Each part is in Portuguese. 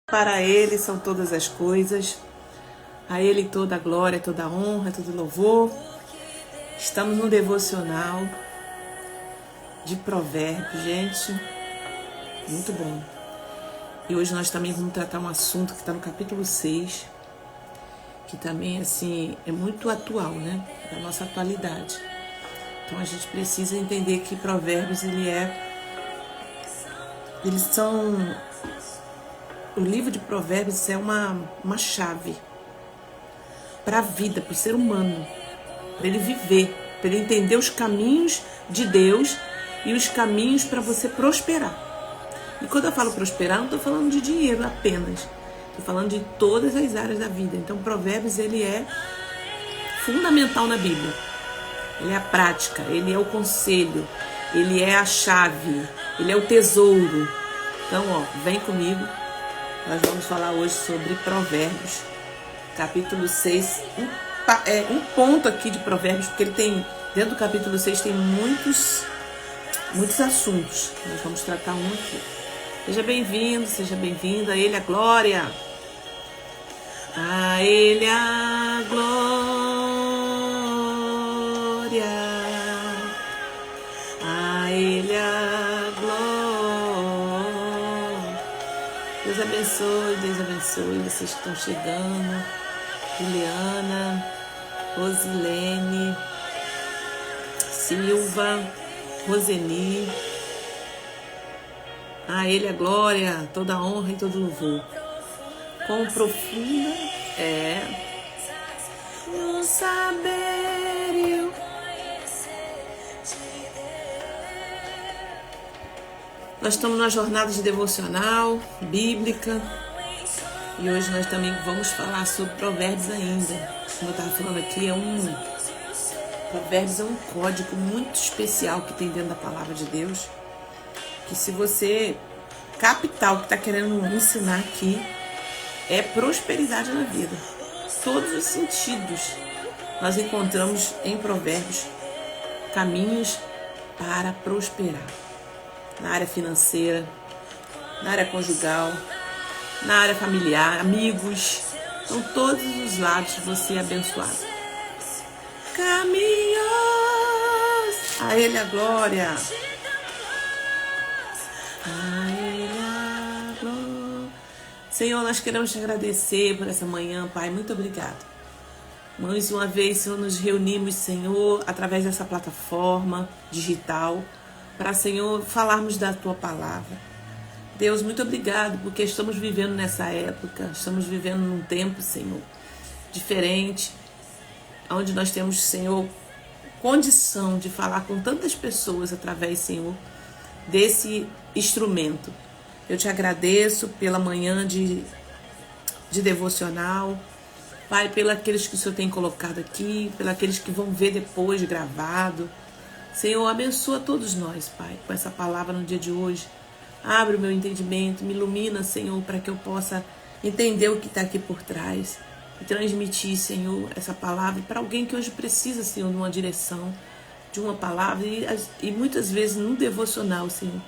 Para Ele são todas as coisas, a Ele toda a glória, toda a honra, todo louvor. Estamos no devocional de Provérbios, gente, muito bom. E hoje nós também vamos tratar um assunto que está no capítulo 6, que também, assim, é muito atual, né? Da nossa atualidade. Então a gente precisa entender que Provérbios, eles são... O livro de Provérbios é uma chave para a vida, para o ser humano, para ele viver, para ele entender os caminhos de Deus e os caminhos para você prosperar. E quando eu falo prosperar, não estou falando de dinheiro apenas, estou falando de todas as áreas da vida. Então Provérbios, ele é fundamental na Bíblia. Ele é a prática, ele é o conselho, ele é a chave, ele é o tesouro. Então, vem comigo. Nós vamos falar hoje sobre Provérbios, capítulo 6. Um ponto aqui de Provérbios, porque ele tem, dentro do capítulo 6, tem muitos assuntos. Nós vamos tratar um aqui. Seja bem-vindo, seja bem-vinda. A Ele a glória. A Ele a glória. A Ele a glória. Deus abençoe vocês que estão chegando. Juliana, Rosilene, Silva, Roseni. A Ele a glória, toda a honra e todo louvor. Quão profunda é o saber e o Nós estamos na jornada de devocional bíblica e hoje nós também vamos falar sobre Provérbios ainda. Como eu estava falando aqui, Provérbios é um código muito especial que tem dentro da palavra de Deus, que se você captar o que está querendo ensinar aqui, é prosperidade na vida. Todos os sentidos nós encontramos em Provérbios caminhos para prosperar. Na área financeira, na área conjugal, na área familiar, amigos. Então, todos os lados você é abençoado. Caminhos, a Ele a glória. A Ele a glória. Senhor, nós queremos te agradecer por essa manhã, Pai. Muito obrigado. Mais uma vez, Senhor, nos reunimos, Senhor, através dessa plataforma digital, para, Senhor, falarmos da Tua palavra. Deus, muito obrigado, porque estamos vivendo nessa época, estamos vivendo num tempo, Senhor, diferente, onde nós temos, Senhor, condição de falar com tantas pessoas através, Senhor, desse instrumento. Eu te agradeço pela manhã de devocional, Pai, pelos que o Senhor tem colocado aqui, pelos que vão ver depois gravado. Senhor, abençoa todos nós, Pai, com essa palavra no dia de hoje. Abre o meu entendimento, me ilumina, Senhor, para que eu possa entender o que está aqui por trás e transmitir, Senhor, essa palavra para alguém que hoje precisa, Senhor, de uma direção, de uma palavra. E muitas vezes no devocional, Senhor,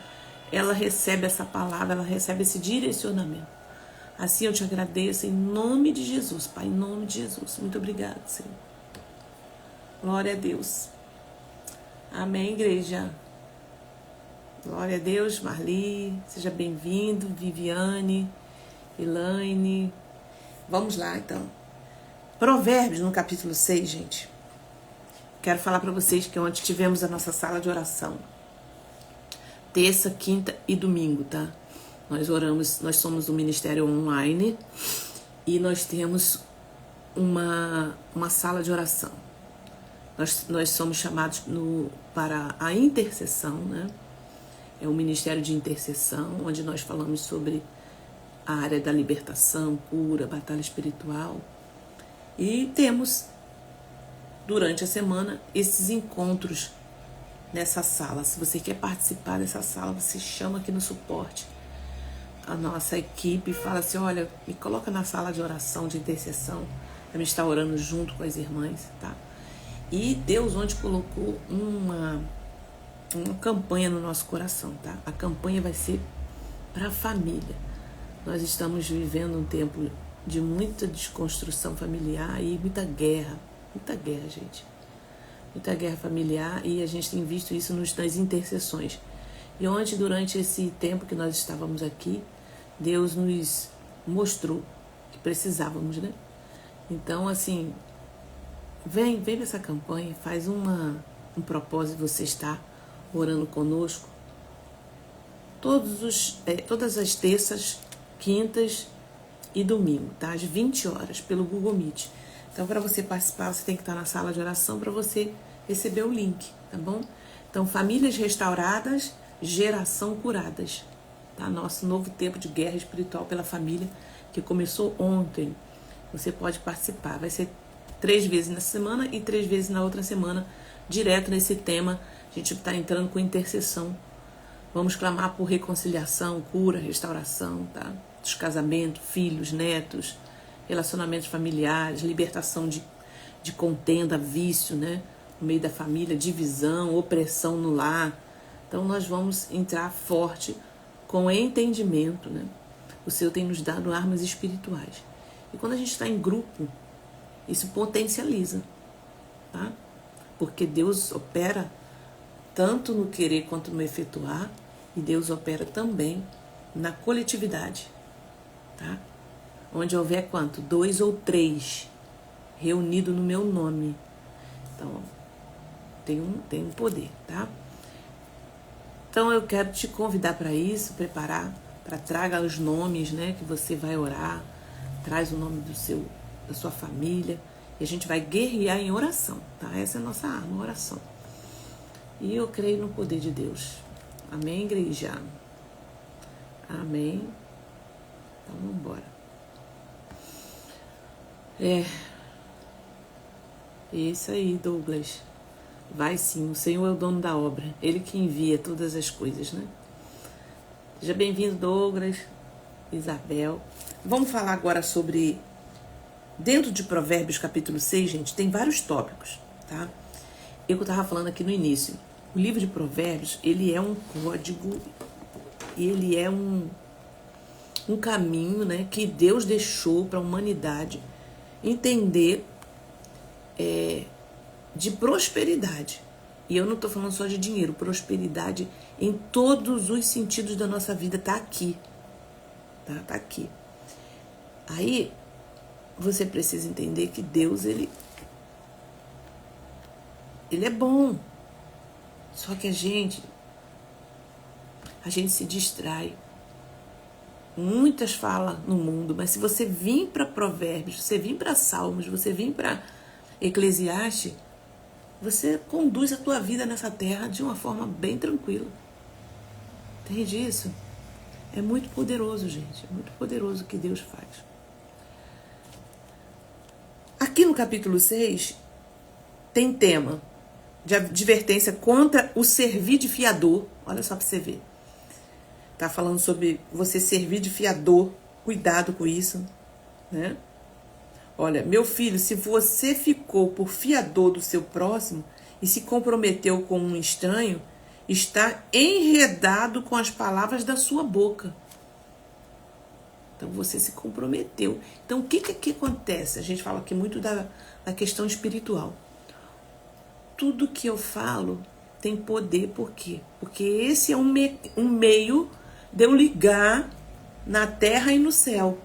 ela recebe essa palavra, ela recebe esse direcionamento. Assim eu te agradeço em nome de Jesus, Pai, em nome de Jesus. Muito obrigado, Senhor. Glória a Deus. Amém, igreja. Glória a Deus, Marli, seja bem-vindo, Viviane, Elaine. Vamos lá, então. Provérbios, no capítulo 6, gente. Quero falar para vocês que ontem tivemos a nossa sala de oração. Terça, quinta e domingo, tá? Nós somos um ministério online e nós temos uma sala de oração. Nós somos chamados para a intercessão, né? É um ministério de intercessão, onde nós falamos sobre a área da libertação, cura, batalha espiritual. E temos, durante a semana, esses encontros nessa sala. Se você quer participar dessa sala, você chama aqui no suporte a nossa equipe e fala assim, olha, me coloca na sala de oração, de intercessão, para me estar orando junto com as irmãs, tá? E Deus ontem colocou uma campanha no nosso coração, tá? A campanha vai ser para a família. Nós estamos vivendo um tempo de muita desconstrução familiar e muita guerra, gente. Muita guerra familiar, e a gente tem visto isso nas intercessões. E ontem, durante esse tempo que nós estávamos aqui, Deus nos mostrou que precisávamos, né? Então, assim, vem nessa campanha, faz um propósito de você estar orando conosco todas as terças, quintas e domingo, tá? Às 20 horas, pelo Google Meet. Então, para você participar, você tem que estar na sala de oração para você receber o link, tá bom? Então, famílias restauradas, geração curadas, tá? Nosso novo tempo de guerra espiritual pela família, que começou ontem. Você pode participar. Vai ser 3 vezes nessa semana e 3 vezes na outra semana, direto nesse tema. A gente está entrando com intercessão. Vamos clamar por reconciliação, cura, restauração, tá? Dos casamentos, filhos, netos, relacionamentos familiares, libertação de contenda, vício, né? No meio da família, divisão, opressão no lar. Então nós vamos entrar forte com entendimento, né? O Senhor tem nos dado armas espirituais. E quando a gente está em grupo, isso potencializa, tá? Porque Deus opera tanto no querer quanto no efetuar, e Deus opera também na coletividade, tá? Onde houver quanto? 2 ou 3 reunidos no meu nome. Então, tem um poder, tá? Então, eu quero te convidar para isso, preparar, para traga os nomes, né, que você vai orar, traz o nome da sua família, e a gente vai guerrear em oração, tá? Essa é a nossa arma, oração. E eu creio no poder de Deus. Amém, igreja? Amém. Então, vamos embora. Isso aí, Douglas. Vai sim, o Senhor é o dono da obra. Ele que envia todas as coisas, né? Seja bem-vindo, Douglas, Isabel. Vamos falar agora sobre... Dentro de Provérbios, capítulo 6, gente, tem vários tópicos, tá? Eu estava falando aqui no início. O livro de Provérbios, ele é um código, ele é um caminho, né, que Deus deixou para a humanidade entender de prosperidade. E eu não estou falando só de dinheiro, prosperidade em todos os sentidos da nossa vida está aqui. Tá aqui. Aí, você precisa entender que Deus, ele é bom. Só que a gente se distrai. Muitas falas no mundo, mas se você vir para Provérbios, você vir para Salmos, você vir para Eclesiastes, você conduz a tua vida nessa terra de uma forma bem tranquila. Entende isso? É muito poderoso, gente. É muito poderoso o que Deus faz. Aqui no capítulo 6, tem tema de advertência contra o servir de fiador. Olha só para você ver. Tá falando sobre você servir de fiador. Cuidado com isso, né? Olha, meu filho, se você ficou por fiador do seu próximo e se comprometeu com um estranho, está enredado com as palavras da sua boca. Então você se comprometeu. Então o que acontece? A gente fala aqui muito da questão espiritual. Tudo que eu falo tem poder, por quê? Porque esse é um meio de eu ligar na terra e no céu.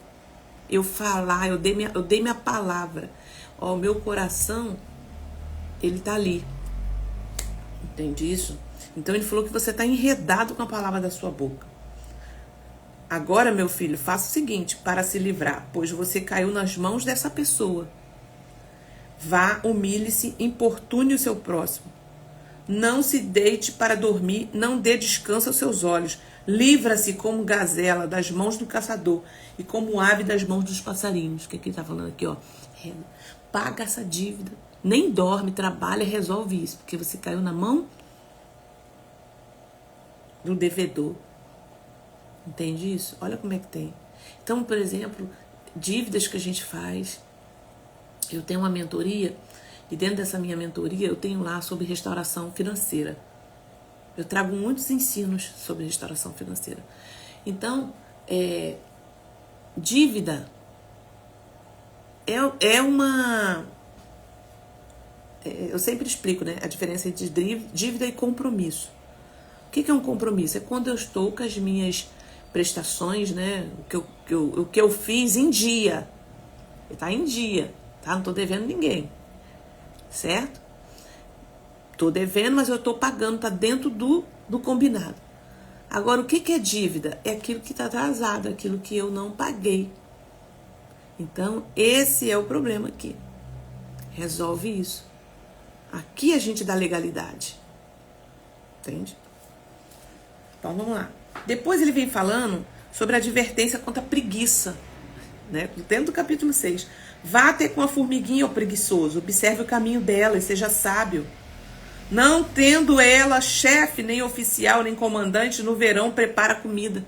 Eu falar, eu dei minha palavra. Ó, o meu coração, ele tá ali. Entende isso? Então ele falou que você está enredado com a palavra da sua boca. Agora, meu filho, faça o seguinte para se livrar, pois você caiu nas mãos dessa pessoa. Vá, humilhe-se, importune o seu próximo. Não se deite para dormir, não dê descanso aos seus olhos. Livra-se como gazela das mãos do caçador e como ave das mãos dos passarinhos. O que ele está falando aqui, ó? Paga essa dívida. Nem dorme, trabalha, resolve isso, porque você caiu na mão do devedor. Entende isso? Olha como é que tem. Então, por exemplo, dívidas que a gente faz. Eu tenho uma mentoria, e dentro dessa minha mentoria eu tenho lá sobre restauração financeira. Eu trago muitos ensinos sobre restauração financeira. Então, Dívida é uma... Eu sempre explico, né, a diferença entre dívida e compromisso. O que é um compromisso? É quando eu estou com as minhas prestações, né, o que eu fiz em dia. Está em dia, tá? Não estou devendo ninguém, certo? Estou devendo, mas eu estou pagando, está dentro do combinado. Agora, o que é dívida? É aquilo que está atrasado, aquilo que eu não paguei. Então, esse é o problema aqui. Resolve isso. Aqui a gente dá legalidade. Entende? Então, vamos lá. Depois ele vem falando sobre a advertência contra a preguiça. Né? Dentro do capítulo 6. Vá até com a formiguinha, ó preguiçoso. Observe o caminho dela e seja sábio. Não tendo ela chefe, nem oficial, nem comandante, no verão prepara comida.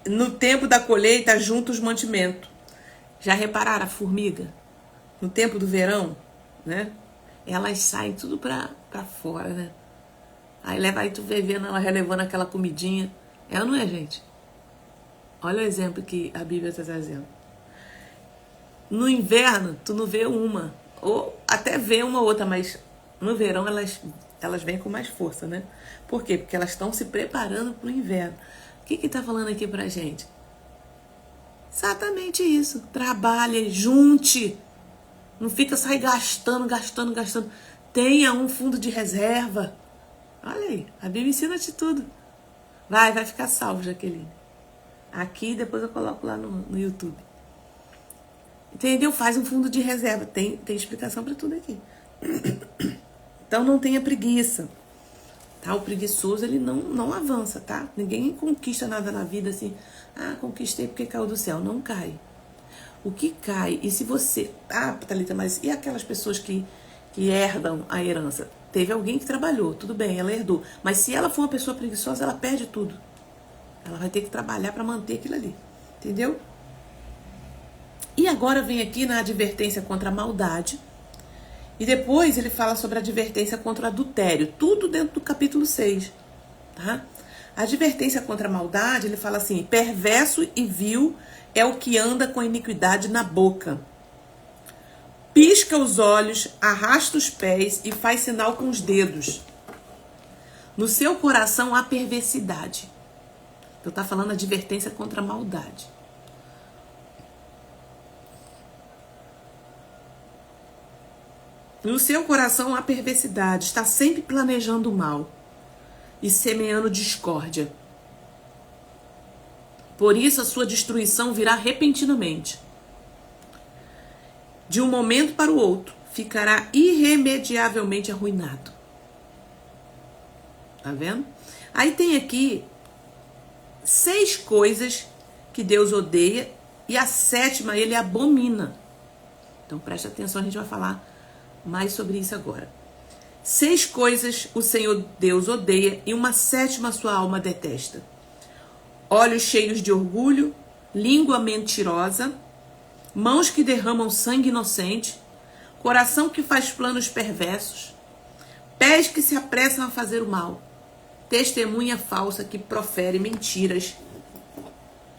No tempo da colheita, junta os mantimentos. Já repararam a formiga? No tempo do verão, né? Elas saem tudo pra fora, né? Aí tu vê vendo ela relevando aquela comidinha. É ou não é, gente? Olha o exemplo que a Bíblia está trazendo. No inverno, tu não vê uma. Ou até vê uma ou outra, mas no verão elas vêm com mais força, né? Por quê? Porque elas estão se preparando para o inverno. O que está falando aqui pra gente? Exatamente isso. Trabalhe, junte. Não fica só gastando. Tenha um fundo de reserva. Olha aí, a Bíblia ensina-te tudo. Vai ficar salvo, Jaqueline. Aqui, depois eu coloco lá no YouTube. Entendeu? Faz um fundo de reserva. Tem explicação para tudo aqui. Então, não tenha preguiça. Tá? O preguiçoso, ele não avança, tá? Ninguém conquista nada na vida assim. Conquistei porque caiu do céu. Não cai. O que cai, e se você... Thalita, mas e aquelas pessoas que herdam a herança? Teve alguém que trabalhou, tudo bem, ela herdou. Mas se ela for uma pessoa preguiçosa, ela perde tudo. Ela vai ter que trabalhar para manter aquilo ali. Entendeu? E agora vem aqui na advertência contra a maldade. E depois ele fala sobre a advertência contra o adultério. Tudo dentro do capítulo 6. Tá? A advertência contra a maldade, ele fala assim: perverso e vil é o que anda com iniquidade na boca. Pisca os olhos, arrasta os pés e faz sinal com os dedos. No seu coração há perversidade. Então está falando advertência contra a maldade. No seu coração há perversidade, está sempre planejando o mal e semeando discórdia. Por isso a sua destruição virá repentinamente. De um momento para o outro, ficará irremediavelmente arruinado. Tá vendo? Aí tem aqui 6 coisas que Deus odeia e a 7ª ele abomina. Então preste atenção, a gente vai falar mais sobre isso agora. 6 coisas o Senhor Deus odeia e uma 7ª sua alma detesta: olhos cheios de orgulho, língua mentirosa, mãos que derramam sangue inocente, coração que faz planos perversos, pés que se apressam a fazer o mal, testemunha falsa que profere mentiras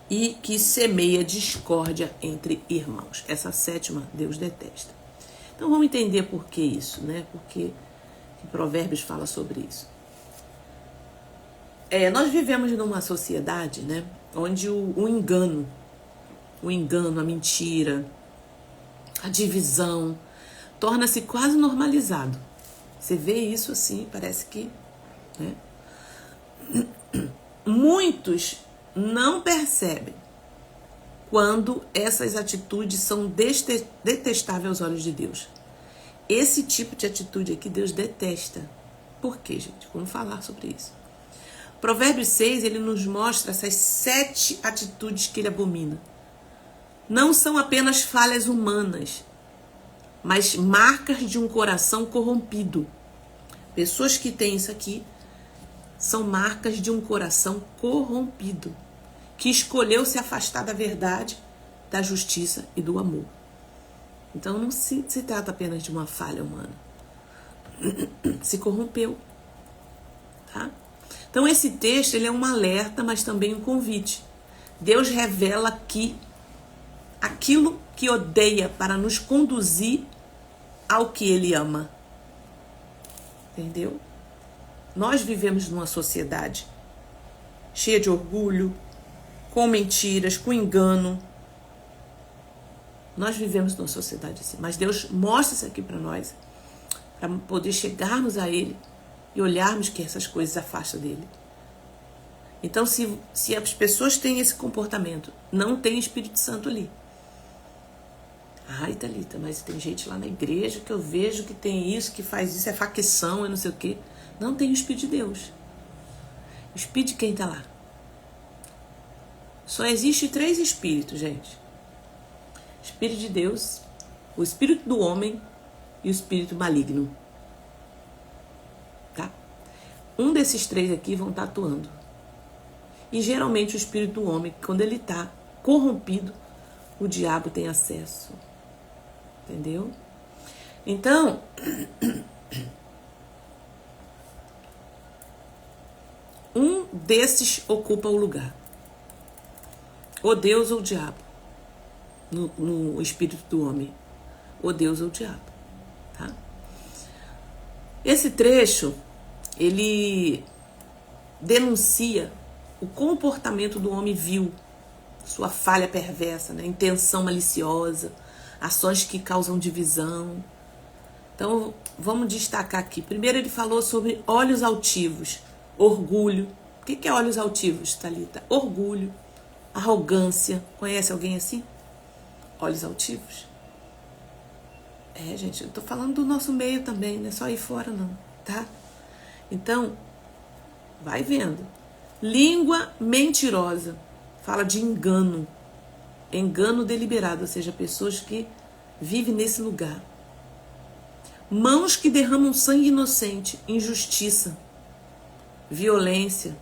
e que semeia discórdia entre irmãos. Essa 7ª Deus detesta. Então vamos entender por que isso, né? Porque Provérbios fala sobre isso. Nós vivemos numa sociedade, né, onde o engano, a mentira, a divisão, torna-se quase normalizado. Você vê isso assim, parece que... né? Muitos não percebem quando essas atitudes são detestáveis aos olhos de Deus. Esse tipo de atitude aqui Deus detesta. Por quê, gente? Vamos falar sobre isso. Provérbios 6, ele nos mostra essas 7 atitudes que ele abomina. Não são apenas falhas humanas, mas marcas de um coração corrompido. Pessoas que têm isso aqui são marcas de um coração corrompido, que escolheu se afastar da verdade, da justiça e do amor. Então não se trata apenas de uma falha humana. Se corrompeu. Tá? Então esse texto ele é um alerta, mas também um convite. Deus revela aqui aquilo que odeia para nos conduzir ao que Ele ama. Entendeu? Nós vivemos numa sociedade cheia de orgulho, com mentiras, com engano. Nós vivemos numa sociedade assim, mas Deus mostra isso aqui para nós, para poder chegarmos a Ele e olharmos que essas coisas afastam dele. Então, se as pessoas têm esse comportamento, não tem Espírito Santo ali. Ai, Thalita, mas tem gente lá na igreja que eu vejo que tem isso, que faz isso, é facção, é não sei o quê. Não tem o Espírito de Deus. O Espírito de quem está lá? Só existe 3 espíritos, gente. O Espírito de Deus, o Espírito do homem e o Espírito maligno. Tá? Um desses 3 aqui vão estar atuando. E geralmente o Espírito do homem, quando ele está corrompido, o diabo tem acesso. Entendeu? Então, um desses ocupa o lugar. Ou Deus ou o diabo. No espírito do homem. Ou Deus ou o diabo. Tá? Esse trecho, ele denuncia o comportamento do homem vil, sua falha perversa, né? Intenção maliciosa, ações que causam divisão. Então, vamos destacar aqui. Primeiro ele falou sobre olhos altivos, orgulho. O que é olhos altivos, Thalita? Orgulho, arrogância. Conhece alguém assim? Olhos altivos? É, gente, eu tô falando do nosso meio também, não é só aí fora não, tá? Então, vai vendo. Língua mentirosa. Fala de engano. Engano deliberado, ou seja, pessoas que vivem nesse lugar. Mãos que derramam sangue inocente, injustiça, violência,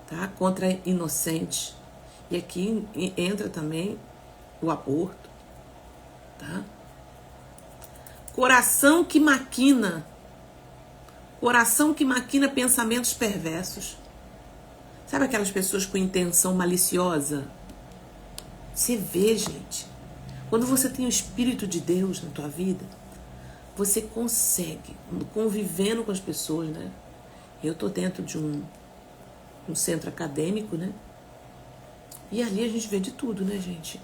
tá? Contra inocentes. E aqui entra também o aborto, tá? Coração que maquina pensamentos perversos. Sabe aquelas pessoas com intenção maliciosa? Você vê, gente, quando você tem o Espírito de Deus na tua vida, você consegue, convivendo com as pessoas, né? Eu tô dentro de um centro acadêmico, né? E ali a gente vê de tudo, né, gente?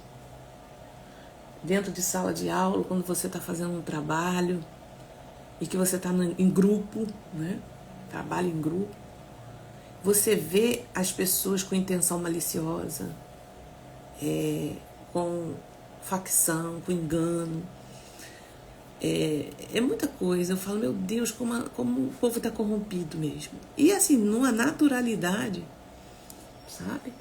Dentro de sala de aula, quando você tá fazendo um trabalho e que você tá em grupo, né? Trabalho em grupo. Você vê as pessoas com intenção maliciosa, com facção, com engano. É muita coisa. Eu falo, meu Deus, como o povo está corrompido mesmo. E assim, numa naturalidade, sabe?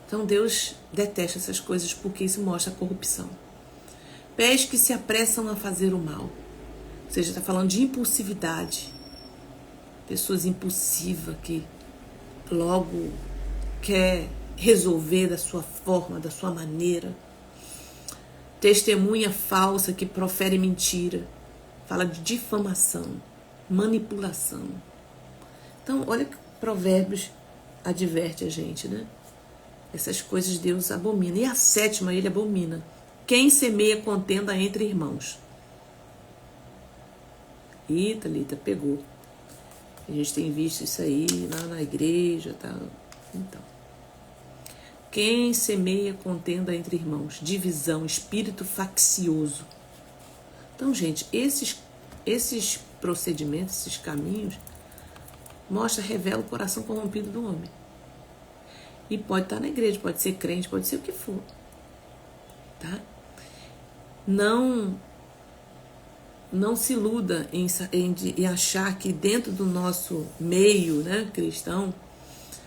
Então Deus detesta essas coisas porque isso mostra a corrupção. Pés que se apressam a fazer o mal. Ou seja, está falando de impulsividade. Pessoas impulsivas que logo quer resolver da sua forma, da sua maneira. Testemunha falsa que profere mentira. Fala de difamação, manipulação. Então, olha que Provérbios adverte a gente, né? Essas coisas Deus abomina. E a 7ª ele abomina. Quem semeia contenda entre irmãos. Ih, Thalita, pegou. A gente tem visto isso aí lá na igreja, tá? Então, quem semeia contenda entre irmãos, divisão, espírito faccioso. Então, gente, esses procedimentos, esses caminhos, revela o coração corrompido do homem. E pode estar na igreja, pode ser crente, pode ser o que for, tá? Não se iluda em achar que dentro do nosso meio, né, cristão,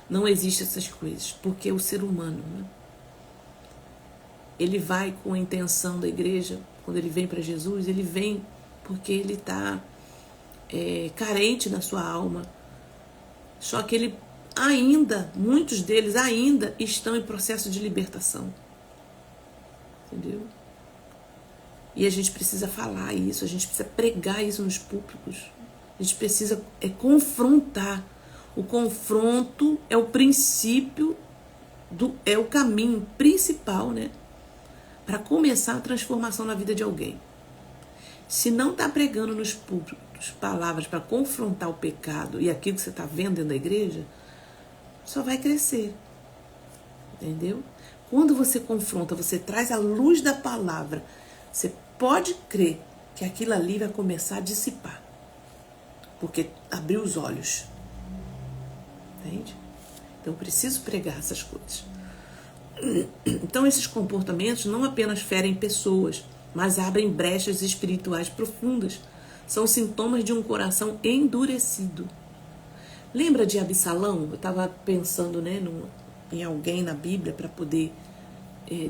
não existe essas coisas, porque o ser humano, né, ele vai com a intenção da igreja, quando ele vem para Jesus, ele vem porque ele está carente na sua alma, só que ele muitos deles ainda estão em processo de libertação, entendeu? E a gente precisa falar isso, a gente precisa pregar isso nos púlpitos. A gente precisa confrontar. O confronto é o princípio, é o caminho principal, né? Para começar a transformação na vida de alguém. Se não está pregando nos púlpitos palavras para confrontar o pecado e aquilo que você está vendo dentro da igreja, só vai crescer. Entendeu? Quando você confronta, você traz a luz da palavra, você pode crer que aquilo ali vai começar a dissipar. Porque abriu os olhos. Entende? Então eu preciso pregar essas coisas. Então esses comportamentos não apenas ferem pessoas, mas abrem brechas espirituais profundas. São sintomas de um coração endurecido. Lembra de Absalão? Eu estava pensando, né, em alguém na Bíblia para poder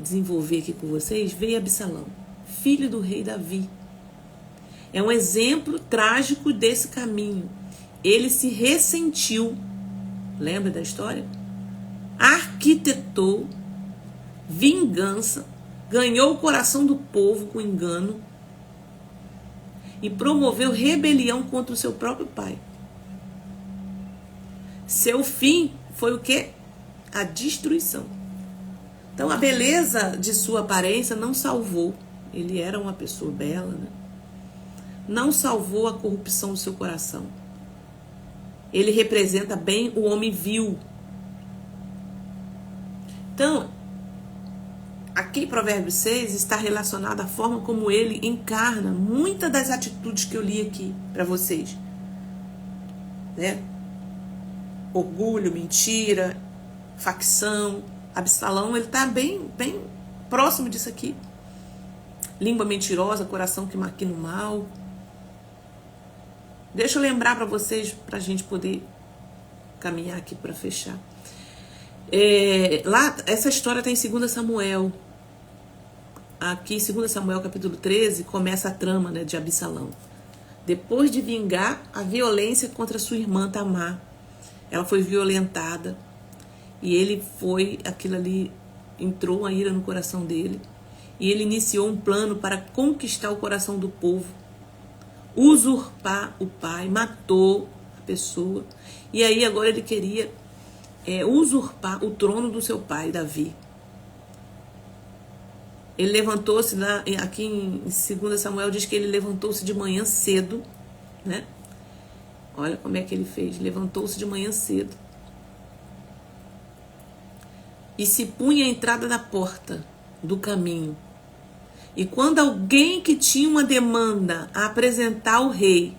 desenvolver aqui com vocês. Veio Absalão, filho do rei Davi. É um exemplo trágico desse caminho. Ele se ressentiu. Lembra da história? Arquitetou vingança, ganhou o coração do povo com engano e promoveu rebelião contra o seu próprio pai. Seu fim foi o quê? A destruição. Então a beleza de sua aparência não salvou. Ele era uma pessoa bela, né? Não salvou a corrupção do seu coração. Ele representa bem o homem vil. Então, aqui em Provérbios 6 está relacionado à forma como ele encarna muitas das atitudes que eu li aqui para vocês. Né? Orgulho, mentira, facção. Absalão, ele está bem próximo disso aqui. Língua mentirosa, coração que maquina o mal. Deixa eu lembrar para vocês, para a gente poder caminhar aqui para fechar. Lá, essa história está em 2 Samuel. Aqui em 2 Samuel capítulo 13 começa a trama, né, de Absalão. Depois de vingar a violência contra sua irmã Tamar, ela foi violentada e ele aquilo ali entrou a ira no coração dele e ele iniciou um plano para conquistar o coração do povo, usurpar o pai, matou a pessoa e aí agora ele queria usurpar o trono do seu pai, Davi. Ele levantou-se lá, aqui em 2 Samuel diz que ele levantou-se de manhã cedo, né? Olha como é que ele fez, levantou-se de manhã cedo e se punha à entrada da porta do caminho. E quando alguém que tinha uma demanda a apresentar ao rei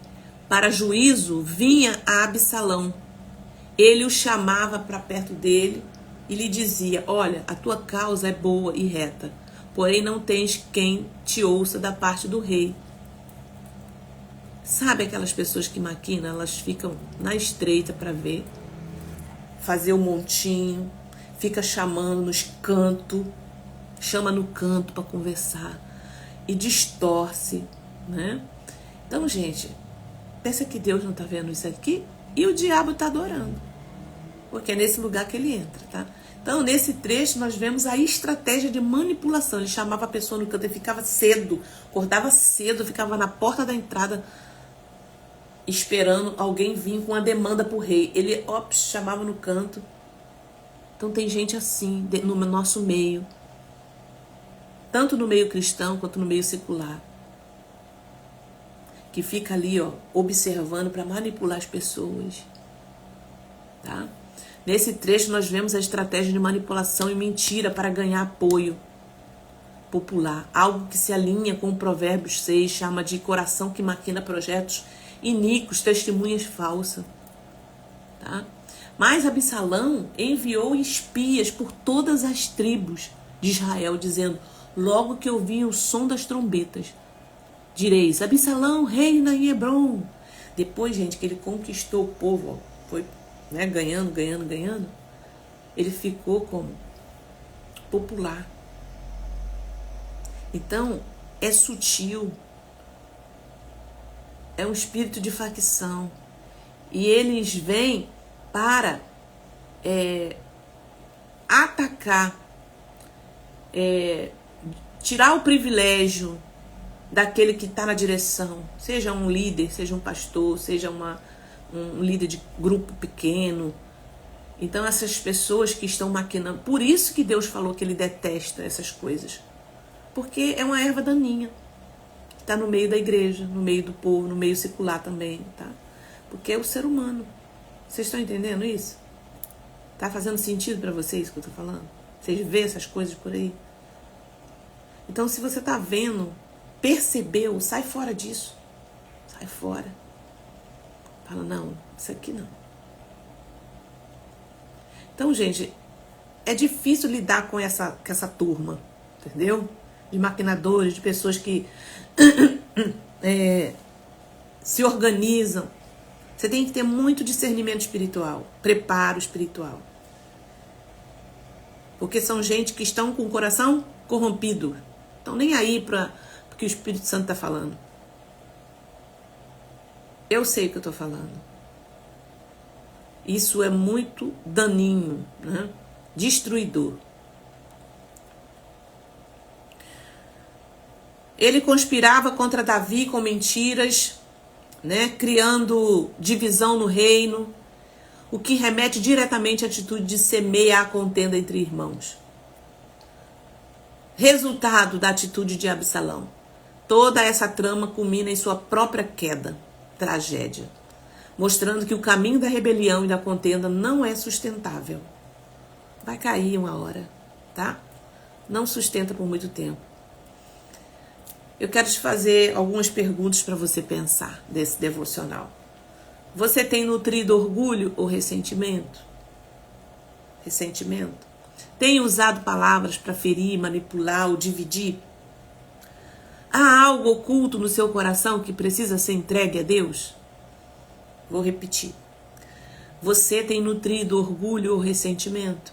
para juízo vinha a Absalão, ele o chamava para perto dele e lhe dizia: olha, a tua causa é boa e reta, porém não tens quem te ouça da parte do rei. Sabe aquelas pessoas que maquinam, elas ficam na estreita para ver, fazer um montinho, fica chamando nos cantos, chama no canto para conversar e distorce, né? Então, gente, pensa que Deus não está vendo isso aqui e o diabo está adorando, porque é nesse lugar que ele entra, tá? Então, nesse trecho, nós vemos a estratégia de manipulação. Ele chamava a pessoa no canto, ele ficava cedo, acordava cedo, ficava na porta da entrada, esperando alguém vir com uma demanda para o rei. Ele, chamava no canto. Então, tem gente assim no nosso meio, tanto no meio cristão quanto no meio secular, que fica ali, observando para manipular as pessoas, tá? Nesse trecho nós vemos a estratégia de manipulação e mentira para ganhar apoio popular, algo que se alinha com o Provérbios 6, chama de coração que maquina projetos iníquos, testemunhas falsas, tá? Mas Absalão enviou espias por todas as tribos de Israel, dizendo: logo que ouvirem o som das trombetas, direis: Absalão reina em Hebrom. Depois, gente, que ele conquistou o povo, foi, né, ganhando, ele ficou como popular. Então, é sutil, é um espírito de facção, e eles vêm para atacar, tirar o privilégio, daquele que está na direção, seja um líder, seja um pastor, seja um líder de grupo pequeno. Então essas pessoas que estão maquinando, por isso que Deus falou que ele detesta essas coisas, porque é uma erva daninha, que está no meio da igreja, no meio do povo, no meio secular também, tá? Porque é o ser humano. Vocês estão entendendo isso? Tá fazendo sentido para vocês o que eu tô falando? Vocês vê essas coisas por aí? Então, se você tá vendo, percebeu, sai fora disso. Sai fora. Fala, não, isso aqui não. Então, gente, é difícil lidar com essa turma, entendeu? De maquinadores, de pessoas que se organizam. Você tem que ter muito discernimento espiritual, preparo espiritual. Porque são gente que estão com o coração corrompido. Estão nem aí para o que o Espírito Santo está falando. Eu sei o que eu estou falando. Isso é muito daninho, né? Destruidor. Ele conspirava contra Davi com mentiras, né? Criando divisão no reino, o que remete diretamente à atitude de semear a contenda entre irmãos. Resultado da atitude de Absalão. Toda essa trama culmina em sua própria queda, tragédia, mostrando que o caminho da rebelião e da contenda não é sustentável. Vai cair uma hora, tá? Não sustenta por muito tempo. Eu quero te fazer algumas perguntas para você pensar desse devocional. Você tem nutrido orgulho ou ressentimento? Ressentimento? Tem usado palavras para ferir, manipular ou dividir? Há algo oculto no seu coração que precisa ser entregue a Deus? Vou repetir. Você tem nutrido orgulho ou ressentimento?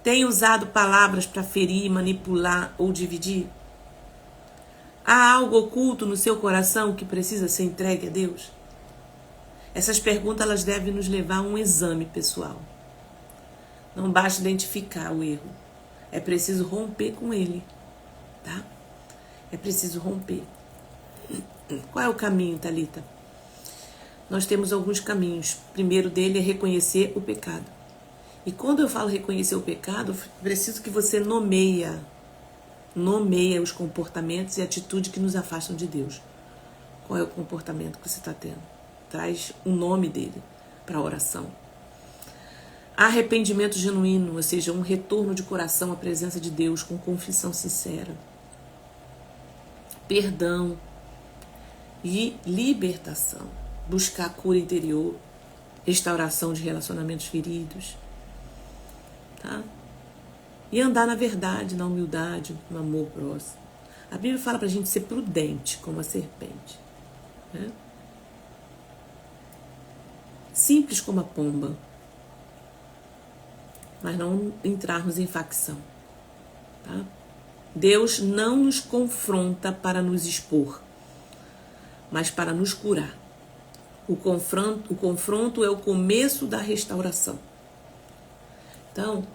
Tem usado palavras para ferir, manipular ou dividir? Há algo oculto no seu coração que precisa ser entregue a Deus? Essas perguntas elas devem nos levar a um exame pessoal. Não basta identificar o erro. É preciso romper com ele. Tá? É preciso romper. Qual é o caminho, Thalita? Nós temos alguns caminhos. O primeiro dele é reconhecer o pecado. E quando eu falo reconhecer o pecado, preciso que você nomeia os comportamentos e atitudes que nos afastam de Deus. Qual é o comportamento que você está tendo? Traz o nome dele para a oração. Arrependimento genuíno, ou seja, um retorno de coração à presença de Deus com confissão sincera. Perdão e libertação. Buscar cura interior, restauração de relacionamentos feridos. Tá? E andar na verdade, na humildade, no amor próximo. A Bíblia fala pra gente ser prudente como a serpente. Né? Simples como a pomba. Mas não entrarmos em facção. Tá? Deus não nos confronta para nos expor, mas para nos curar. O confronto é o começo da restauração. Então,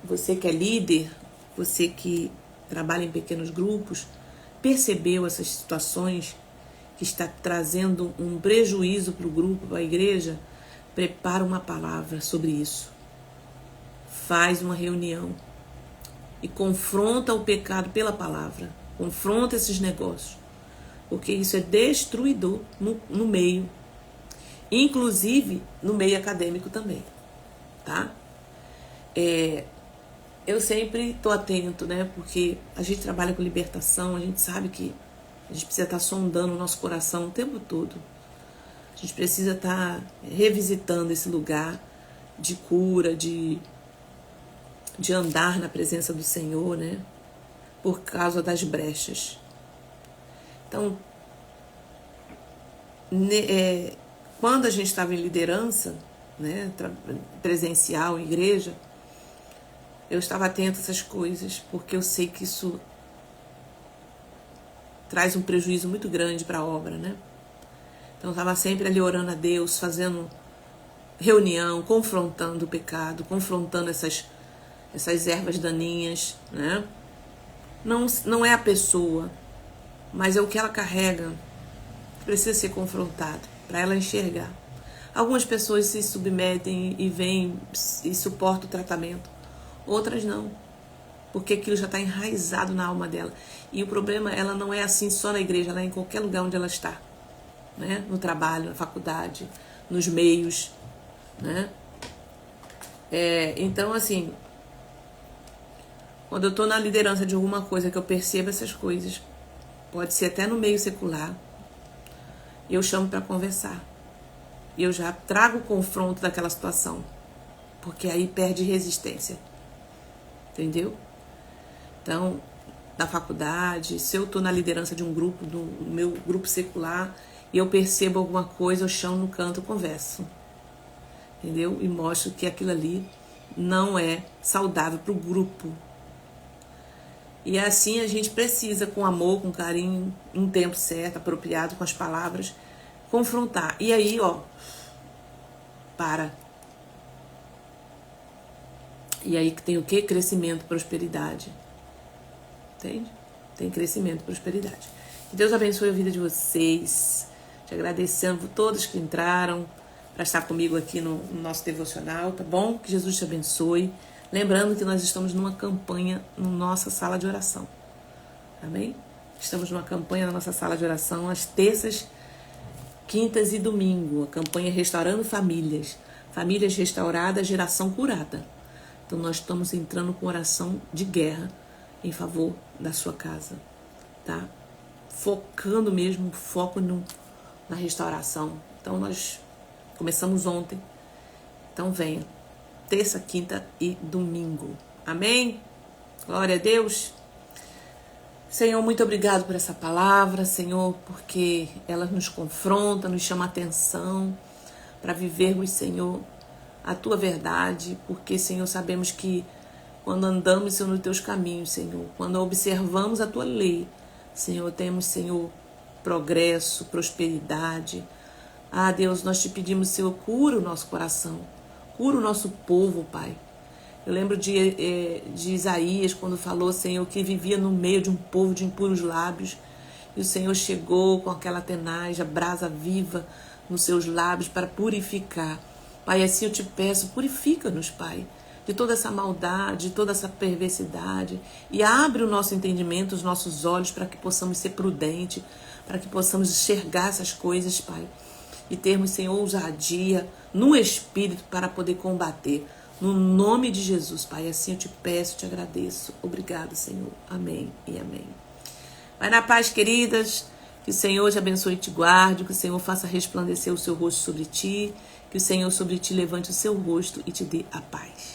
você que é líder, você que trabalha em pequenos grupos, percebeu essas situações que está trazendo um prejuízo para o grupo, para a igreja, prepara uma palavra sobre isso. Faz uma reunião e confronta o pecado pela palavra. Confronta esses negócios. Porque isso é destruidor no meio. Inclusive no meio acadêmico também. Tá? Eu sempre estou atento, né? Porque a gente trabalha com libertação, a gente sabe que a gente precisa estar sondando o nosso coração o tempo todo. A gente precisa estar revisitando esse lugar de cura, de andar na presença do Senhor, né? Por causa das brechas. Então, quando a gente estava em liderança, né, presencial, igreja, eu estava atenta a essas coisas, porque eu sei que isso traz um prejuízo muito grande para a obra, né? Então eu estava sempre ali orando a Deus, fazendo reunião, confrontando o pecado, confrontando essas ervas daninhas, né? Não é a pessoa, mas é o que ela carrega que precisa ser confrontado para ela enxergar. Algumas pessoas se submetem e vêm e suportam o tratamento, outras não, porque aquilo já está enraizado na alma dela. E o problema, ela não é assim só na igreja, ela é em qualquer lugar onde ela está, né? No trabalho, na faculdade, nos meios, né? Então, assim, quando eu estou na liderança de alguma coisa que eu percebo essas coisas, pode ser até no meio secular, eu chamo para conversar. E eu já trago o confronto daquela situação, porque aí perde resistência. Entendeu? Então, na faculdade, se eu estou na liderança de um grupo, do meu grupo secular, e eu percebo alguma coisa, eu chamo no canto, converso. Entendeu? E mostro que aquilo ali não é saudável para o grupo. E assim a gente precisa, com amor, com carinho, um tempo certo, apropriado, com as palavras, confrontar. E aí, ó, para. E aí que tem o quê? Crescimento, prosperidade. Entende? Tem crescimento, prosperidade. Que Deus abençoe a vida de vocês. Te agradecendo por todos que entraram para estar comigo aqui no nosso devocional, tá bom? Que Jesus te abençoe. Lembrando que nós estamos numa campanha na nossa sala de oração. Amém? Estamos numa campanha na nossa sala de oração às terças, quintas e domingo. A campanha Restaurando Famílias. Famílias restauradas, geração curada. Então nós estamos entrando com oração de guerra em favor da sua casa, tá? Focando mesmo, foco na restauração. Então nós começamos ontem. Então venha. Terça, quinta e domingo. Amém? Glória a Deus. Senhor, muito obrigado por essa palavra, Senhor, porque ela nos confronta, nos chama a atenção para vivermos, Senhor, a Tua verdade, porque, Senhor, sabemos que quando andamos, Senhor, nos Teus caminhos, Senhor, quando observamos a Tua lei, Senhor, temos, Senhor, progresso, prosperidade. Ah, Deus, nós te pedimos, Senhor, cura o nosso coração, cura o nosso povo, Pai. Eu lembro de Isaías, quando falou, Senhor, que vivia no meio de um povo de impuros lábios. E o Senhor chegou com aquela tenaz, a brasa viva nos seus lábios para purificar. Pai, assim eu te peço, purifica-nos, Pai, de toda essa maldade, de toda essa perversidade. E abre o nosso entendimento, os nossos olhos, para que possamos ser prudentes, para que possamos enxergar essas coisas, Pai. E termos, Senhor, ousadia no Espírito para poder combater. No nome de Jesus, Pai, assim eu te peço, te agradeço. Obrigado, Senhor. Amém e amém. Vai na paz, queridas. Que o Senhor te abençoe e te guarde. Que o Senhor faça resplandecer o seu rosto sobre ti. Que o Senhor sobre ti levante o seu rosto e te dê a paz.